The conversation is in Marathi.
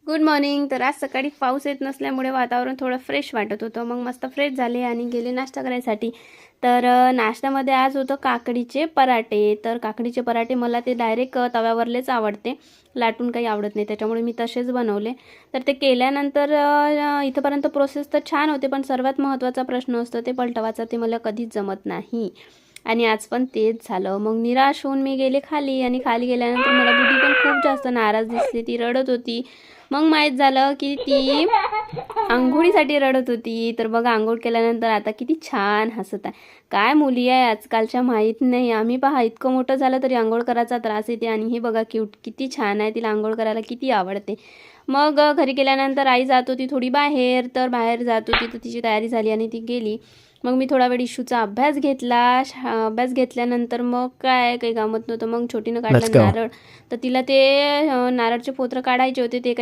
Good morning. तर आज सकाळी पाऊस येत नसल्यामुळे वातावरण थोडं फ्रेश वाटत होतं. मग मस्त फ्रेश झाले आणि गेले नाश्ता करायसाठी. तर नाश्त्यामध्ये आज होतं काकडीचे पराठे. तर काकडीचे पराठे मला ते डायरेक्ट तव्यावरलेच आवडते, लाटून काही आवडत नाही, त्याच्यामुळे मी तसेच बनवले. तर ते केल्यानंतर इथंपर्यंत प्रोसेस तर छान होते, पण सर्वात महत्त्वाचा प्रश्न असतो ते पलटवायचा, ते मला कधीच जमत नाही. आणि आज पण तेच झालं. मग निराश होऊन मी गेले खाली, आणि खाली गेल्यानंतर मला बुद्धी पण खूप जास्त नाराज दिसली. ती रडत होती. मग माहीत झालं की ती अंघोळीसाठी रडत होती. तर बघा, अंघोळ केल्यानंतर आता किती छान हसत आहे. काय मुली आहे आजकालच्या, माहीत नाही. आम्ही पहा, इतकं मोठं झालं तरी अंघोळ करायचा त्रास येते, आणि हे बघा क्यूट, किती छान आहे. तिला अंघोळ करायला किती आवडते. मग घरी गेल्यानंतर आई जात होती थोडी बाहेर, तर बाहेर जात होती, तर तिची तयारी झाली आणि ती गेली. मग मी थोडा वेळ इशूचा अभ्यास घेतला. अभ्यास घेतल्यानंतर मग काय काही कामत नव्हतं. मग छोटीनं काढला Let's go. नारळ. तर तिला ते नारळचे पोत्र काढायचे होते, ते